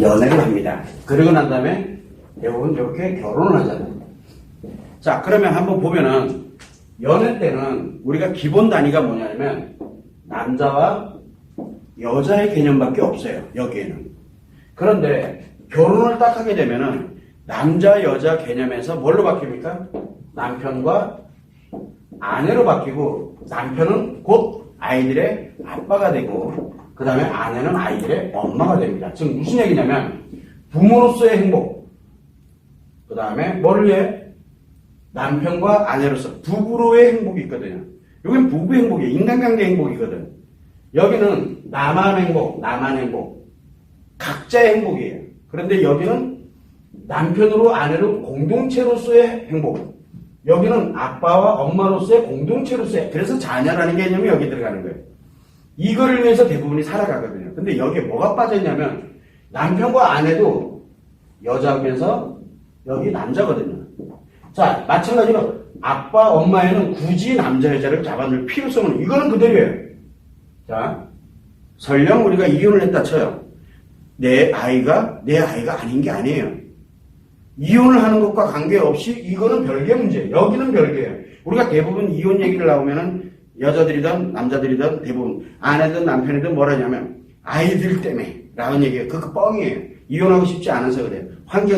연애를 합니다. 그러고 난 다음에 대부분 이렇게 결혼을 하잖아요. 자, 그러면 한번 보면은 연애 때는 우리가 기본 단위가 뭐냐면 남자와 여자의 개념밖에 없어요. 여기에는. 그런데 결혼을 딱 하게 되면은 남자 여자 개념에서 뭘로 바뀝니까? 남편과 아내로 바뀌고, 남편은 곧 아이들의 아빠가 되고, 그 다음에 아내는 아이들의 엄마가 됩니다. 즉 무슨 얘기냐면 부모로서의 행복, 그 다음에 뭐를 위해? 남편과 아내로서 부부로의 행복이 있거든요. 여기는 부부 행복이에요. 인간관계 행복이거든. 여기는 나만 행복, 나만 행복, 각자의 행복이에요. 그런데 여기는 남편으로 아내로 공동체로서의 행복, 여기는 아빠와 엄마로서의 공동체로서의, 그래서 자녀라는 개념이 여기 들어가는 거예요. 이거를 위해서 대부분이 살아가거든요. 근데 여기에 뭐가 빠져있냐면 남편과 아내도 여자면서 여기 남자거든요. 자, 마찬가지로 아빠, 엄마에는 굳이 남자, 여자를 잡아놓을 필요성은, 이거는 그대로예요. 자, 설령 우리가 이혼을 했다 쳐요. 내 아이가 아닌 게 아니에요. 이혼을 하는 것과 관계없이 이거는 별개의 문제예요. 여기는 별개예요. 우리가 대부분 이혼 얘기를 나오면은 여자들이든 남자들이든 대부분 아내든 남편이든 뭐라냐면 아이들 때문에 라는 얘기예요. 그거 뻥이에요. 이혼하고 싶지 않아서 그래요.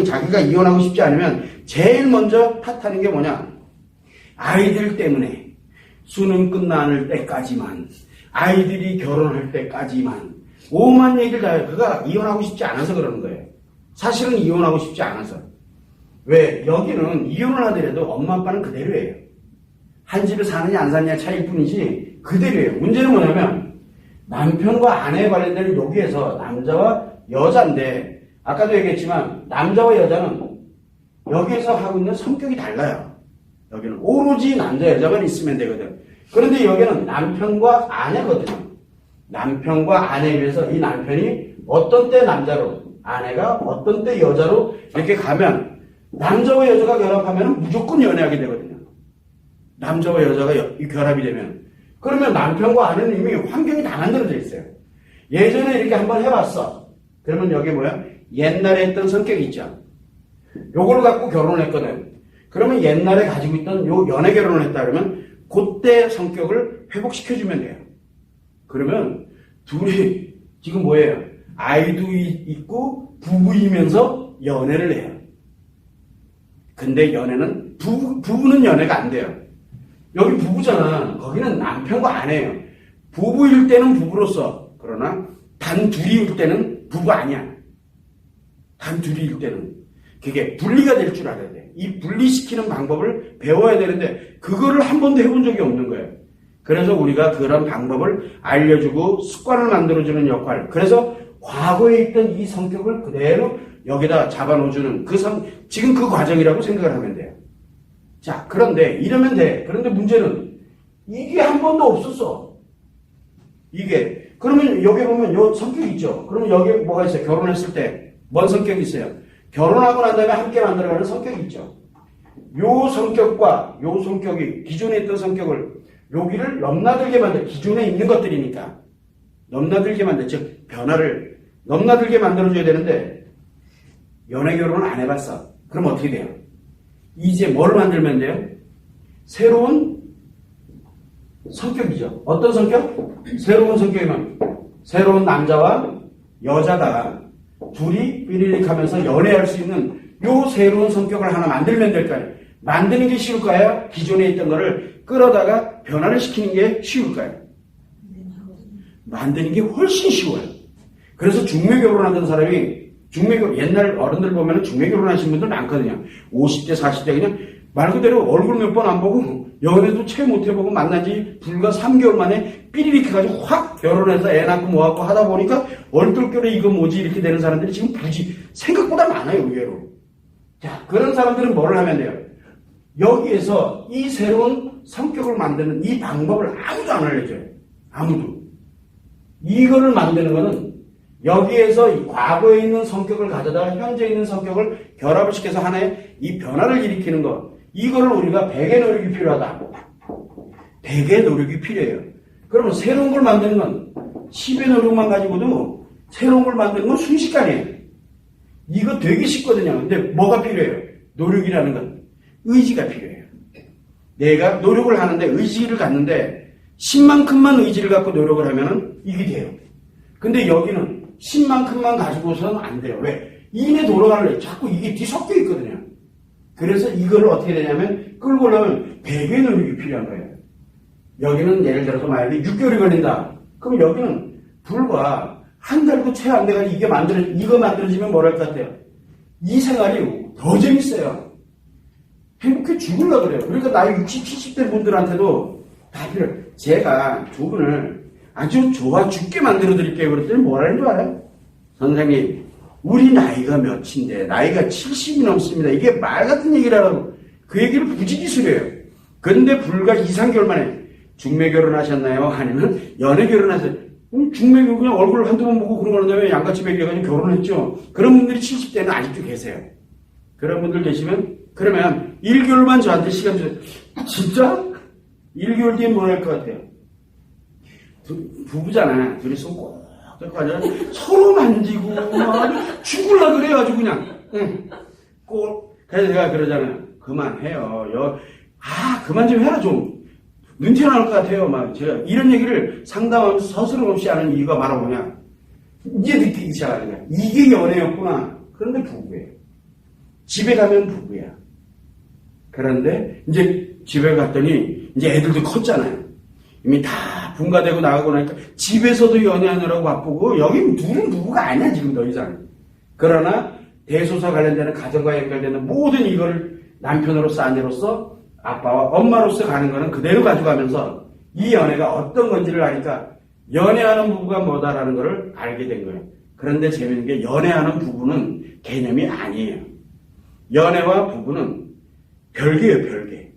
자기가 이혼하고 싶지 않으면 제일 먼저 탓하는 게 뭐냐? 아이들 때문에 수능 끝나는 때까지만, 아이들이 결혼할 때까지만 오만 얘기를 다 해요. 그가 이혼하고 싶지 않아서 그러는 거예요. 사실은 이혼하고 싶지 않아서. 왜? 여기는 이혼을 하더라도 엄마 아빠는 그대로예요. 한 집에 사느냐 안 사느냐 차이일 뿐이지 그대로예요. 문제는 뭐냐면 남편과 아내에 관련된 여기에서 남자와 여자인데, 아까도 얘기했지만 남자와 여자는 여기에서 하고 있는 성격이 달라요. 여기는 오로지 남자 여자만 있으면 되거든. 그런데 여기는 남편과 아내거든요. 남편과 아내에 비해서 이 남편이 어떤 때 남자로, 아내가 어떤 때 여자로 이렇게 가면 남자와 여자가 결합하면 무조건 연애하게 되거든요. 남자와 여자가 결합이 되면. 그러면 남편과 아내는 이미 환경이 다 만들어져 있어요. 예전에 이렇게 한번 해봤어. 그러면 여기 뭐야? 옛날에 했던 성격이 있죠. 요걸 갖고 결혼을 했거든. 그러면 옛날에 가지고 있던 요 연애 결혼을 했다 그러면 그때 성격을 회복시켜주면 돼요. 그러면 둘이 지금 뭐예요? 아이도 있고 부부이면서 연애를 해요. 근데 연애는 부부는 연애가 안 돼요. 여기 부부잖아. 거기는 남편과 아내예요. 부부일 때는 부부로서, 그러나 단 둘이일 때는 부부가 아니야. 단 둘이일 때는 그게 분리가 될 줄 알아야 돼. 이 분리시키는 방법을 배워야 되는데 그거를 한 번도 해본 적이 없는 거예요. 그래서 우리가 그런 방법을 알려주고 습관을 만들어주는 역할. 그래서 과거에 있던 이 성격을 그대로 여기다 잡아놓아주는 지금 그 과정이라고 생각을 하면 돼요. 자, 그런데 이러면 돼. 그런데 문제는 이게 한 번도 없었어. 이게. 그러면 여기 보면 요 성격이 있죠. 그러면 여기 뭐가 있어요? 결혼했을 때 뭔 성격이 있어요? 결혼하고 난 다음에 함께 만들어가는 성격이 있죠. 요 성격과 요 성격이 기존에 있던 성격을 여기를 넘나들게 만들, 기존에 있는 것들이니까 넘나들게 만들, 즉 변화를 넘나들게 만들어줘야 되는데 연애 결혼을 안 해봤어. 그럼 어떻게 돼요? 이제 뭘 만들면 돼요? 새로운 성격이죠. 어떤 성격? 새로운 성격이면 새로운 남자와 여자가 둘이 삐리릭 하면서 연애할 수 있는 요 새로운 성격을 하나 만들면 될까요? 만드는 게 쉬울까요? 기존에 있던 거를 끌어다가 변화를 시키는 게 쉬울까요? 만드는 게 훨씬 쉬워요. 그래서 중매 결혼하던 사람이 옛날 어른들 보면 중매 결혼하신 분들 많거든요. 50대, 40대 그냥 말 그대로 얼굴 몇 번 안 보고 연애도 채 못 해보고 만난 지 불과 3개월 만에 삐리릭 해가지고 확 결혼해서 애 낳고 뭐하고 하다 보니까 얼떨결에 이거 뭐지 이렇게 되는 사람들이 지금 생각보다 많아요, 의외로. 자, 그런 사람들은 뭐를 하면 돼요? 여기에서 이 새로운 성격을 만드는 이 방법을 아무도 안 알려줘요. 아무도. 이거를 만드는 거는 여기에서 이 과거에 있는 성격을 가져다가 현재 있는 성격을 결합을 시켜서 하나의 이 변화를 일으키는 것. 이거를 우리가 100의 노력이 필요하다. 100의 노력이 필요해요. 그러면 새로운 걸 만드는 건 10의 노력만 가지고도 새로운 걸 만드는 건 순식간이에요. 이거 되게 쉽거든요. 근데 뭐가 필요해요? 노력이라는 건 의지가 필요해요. 내가 노력을 하는데 의지를 갖는데 10만큼만 의지를 갖고 노력을 하면은 이게 돼요. 근데 여기는 10만큼만 가지고서는 안 돼요. 왜? 이내 돌아가려고 자꾸 이게 뒤섞여 있거든요. 그래서 이걸 어떻게 되냐면 끌고 오려면 100의 노력이 필요한 거예요. 여기는 예를 들어서 만약에 6개월이 걸린다. 그럼 여기는 불과 한 달도 채 안 돼가지고 이거 만들어지면 뭐랄 것 같아요. 이 생활이 더 재밌어요. 행복해 죽으려고 그래요. 그러니까 나이 60, 70대 분들한테도 다 필요해요. 제가 두 분을 아주 좋아 죽게 만들어 드릴게요. 그랬더니 뭐라는 줄 알아요? 선생님, 우리 나이가 몇인데, 나이가 70이 넘습니다. 이게 말 같은 얘기를 하라고. 그 얘기를 부지기수려요. 근데 불과 2, 3개월 만에 중매 결혼하셨나요? 아니면 연애 결혼하셨어요? 중매 결혼 그냥 얼굴 한두 번 보고 그러고 난 다음에 양같이 먹여가지고 결혼했죠. 그런 분들이 70대는 아직도 계세요. 그런 분들 계시면, 그러면 1개월만 저한테 시간 주세요. 진짜? 1개월 뒤에 뭐 할 것 같아요? 부부잖아. 둘이 손 꼭 잡고 앉아 서로 만지고 막 죽을라 그래요. 아주 그냥. 꼭. 그래서 제가 그러잖아요. 그만해요. 그만 좀 해라 좀. 눈 튀어나올 것 같아요. 막 제가 이런 얘기를 상담하면서 서스럼 없이 하는 이유가 바로 뭐냐. 이제 느끼기 시작하는 거야. 이게 연애였구나. 그런데 부부예요. 집에 가면 부부야. 그런데 이제 집에 갔더니 이제 애들도 컸잖아요. 이미 다 분가되고 나가고 나니까 집에서도 연애하느라고 바쁘고 여기 둘은 부부가 아니야 지금 더 이상. 그러나 대소사 관련되는 가정과 연결되는 모든 이걸 남편으로서 아내로서 아빠와 엄마로서 가는 거는 그대로 가져가면서 이 연애가 어떤 건지를 아니까 연애하는 부부가 뭐다라는 거를 알게 된 거예요. 그런데 재밌는 게 연애하는 부부는 개념이 아니에요. 연애와 부부는 별개예요, 별개.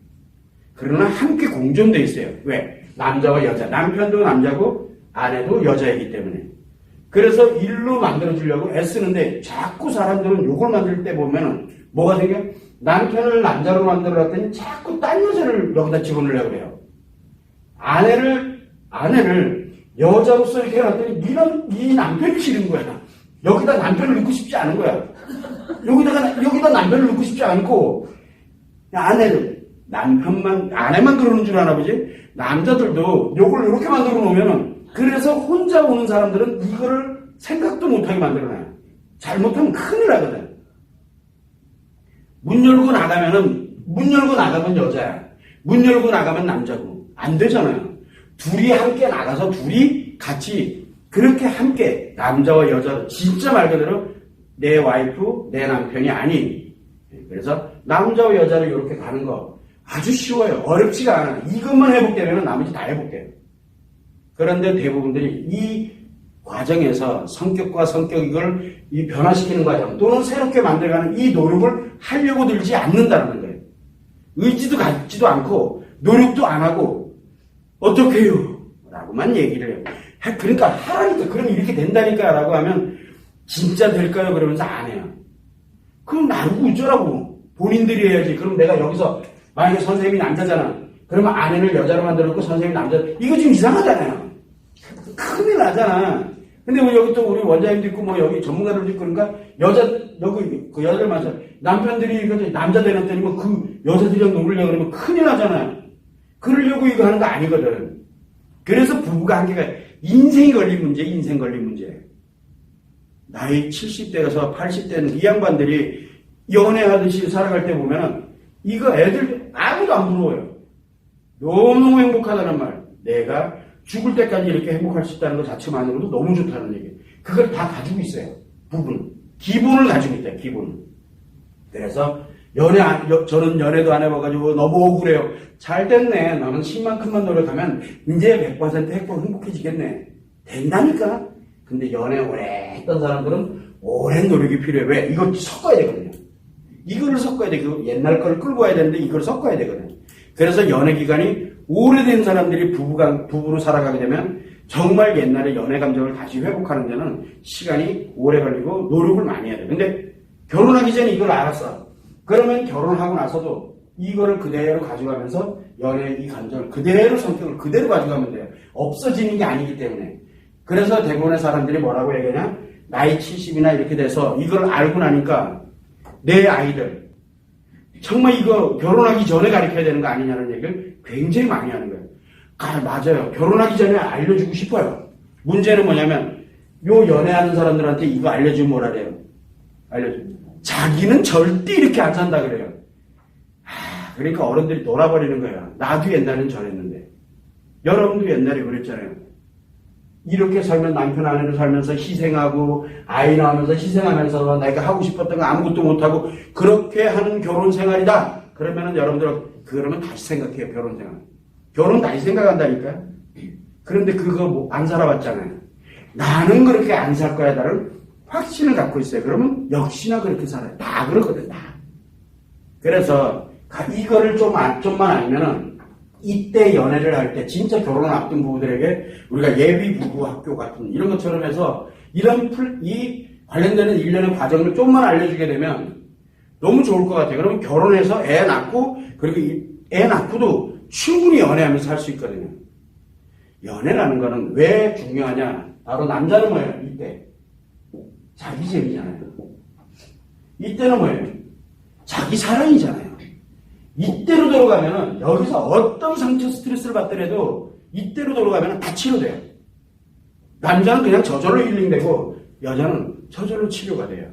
그러나 함께 공존되어 있어요. 왜? 남자와 여자. 남편도 남자고 아내도 여자이기 때문에. 그래서 일로 만들어주려고 애쓰는데 자꾸 사람들은 요걸 만들 때 보면은 뭐가 생겨? 남편을 남자로 만들어놨더니 자꾸 딴 여자를 여기다 집어넣으려고 그래요. 아내를 여자로서 이렇게 해놨더니 이 남편이 싫은 거야. 여기다 남편을 넣고 싶지 않은 거야. 여기다 남편을 넣고 싶지 않고 아내만 그러는 줄 아나 보지? 남자들도 요걸 이렇게 만들어 놓으면은 그래서 혼자 오는 사람들은 이거를 생각도 못하게 만들어놔요. 잘못하면 큰일 나거든. 문 열고 나가면 여자야. 문 열고 나가면 남자고. 안 되잖아요. 둘이 함께 나가서 둘이 같이 그렇게 함께 남자와 여자 진짜 말 그대로 내 와이프, 내 남편이 아닌 그래서 남자와 여자를 이렇게 가는 거 아주 쉬워요. 어렵지가 않아. 이것만 회복되면 나머지 다 회복돼요. 그런데 대부분들이 이 과정에서 성격과 성격을 변화시키는 과정 또는 새롭게 만들어가는 이 노력을 하려고 들지 않는다는 거예요. 의지도 갖지도 않고 노력도 안 하고 어떻게 해요? 라고만 얘기를 해요. 그러니까 하라니까 그럼 이렇게 된다니까 라고 하면 진짜 될까요? 그러면서 안 해요. 그럼 나르고 어쩌라고 본인들이 해야지. 그럼 내가 여기서 만약에 선생님이 남자잖아. 그러면 아내를 여자로 만들었고 선생님이 남자. 이거 좀 이상하잖아요. 큰일 나잖아. 근데 여기 또 우리 원장님도 있고 뭐 여기 전문가들도 있고 그러니까 여기 그 여자들 많죠. 남편들이 남자 되놨더니 뭐 그 여자들이랑 놀으려고 그러면 큰일 나잖아요. 그러려고 이거 하는 거 아니거든. 그래서 부부가 한계가 인생 걸린 문제. 나이 70대에서 80대는 이 양반들이 연애하듯이 살아갈 때 보면은 이거 애들 아무도 안 부러워요. 너무너무 행복하다는 말. 내가 죽을 때까지 이렇게 행복할 수 있다는 것 자체만으로도 너무 좋다는 얘기. 그걸 다 가지고 있어요. 부부는. 기본을 가지고 있다. 기본을. 그래서 저는 연애도 안 해봐가지고 너무 억울해요. 잘 됐네. 나는 10만큼만 노력하면 이제 100% 행복해지겠네. 된다니까. 근데 연애 오래 했던 사람들은 오랜 노력이 필요해. 왜? 이걸 섞어야 되거든요. 이거를 섞어야 돼. 그 옛날 거를 끌고 와야 되는데 이걸 섞어야 되거든요. 그래서 연애 기간이 오래된 사람들이 부부로 살아가게 되면 정말 옛날의 연애 감정을 다시 회복하는 데는 시간이 오래 걸리고 노력을 많이 해야 돼. 근데 결혼하기 전에 이걸 알았어. 그러면 결혼하고 나서도 이거를 그대로 가져가면서 연애 이 감정을 그대로 성격을 그대로 가져가면 돼요. 없어지는 게 아니기 때문에. 그래서 대부분의 사람들이 뭐라고 얘기하냐? 나이 70이나 이렇게 돼서 이걸 알고 나니까 내 아이들 정말 이거 결혼하기 전에 가르쳐야 되는 거 아니냐는 얘기를 굉장히 많이 하는 거예요. 맞아요. 결혼하기 전에 알려주고 싶어요. 문제는 뭐냐면 요 연애하는 사람들한테 이거 알려주면 뭐라 그래요? 자기는 절대 이렇게 안 산다 그래요. 그러니까 어른들이 놀아버리는 거예요. 나도 옛날엔 저랬는데. 여러분도 옛날에 그랬잖아요. 이렇게 살면 남편 아내로 살면서 희생하고 아이 낳으면서 희생하면서 내가 하고 싶었던 거 아무것도 못하고 그렇게 하는 결혼 생활이다. 그러면은 여러분들 그러면 다시 생각해요. 결혼 생활. 결혼 다시 생각한다니까요. 그런데 그거 뭐 안 살아봤잖아요. 나는 그렇게 안 살 거야. 다른 확신을 갖고 있어요. 그러면 역시나 그렇게 살아요. 다 그렇거든. 다. 그래서 이거를 좀만 알면은 이때 연애를 할 때 진짜 결혼을 앞둔 부부들에게 우리가 예비 부부 학교 같은 이런 것처럼 해서 이 관련되는 일련의 과정을 좀만 알려주게 되면 너무 좋을 것 같아요. 그러면 결혼해서 애 낳고 그리고 애 낳고도 충분히 연애하면서 살 수 있거든요. 연애라는 거는 왜 중요하냐? 바로 남자는 뭐예요? 이때 자기 재미잖아요. 이때는 뭐예요? 자기 사랑이잖아요. 이때로 돌아가면은 여기서 어떤 상처 스트레스를 받더라도 이때로 돌아가면은 다 치료돼요. 남자는 그냥 저절로 힐링되고 여자는 저절로 치료가 돼요.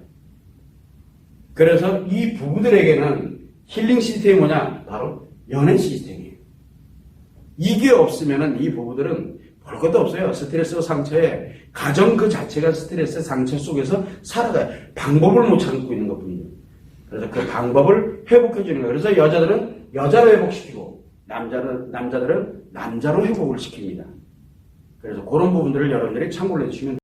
그래서 이 부부들에게는 힐링 시스템이 뭐냐? 바로 연애 시스템이에요. 이게 없으면은 이 부부들은 볼 것도 없어요. 스트레스 상처에 가정 그 자체가 스트레스 상처 속에서 살아가요. 방법을 못 찾고 있는 것뿐이에요. 그래서 그 방법을 회복해 주는 거예요. 그래서 여자들은 여자로 회복시키고 남자들은 남자로 회복을 시킵니다. 그래서 그런 부분들을 여러분들이 참고를 해주시면 돼요.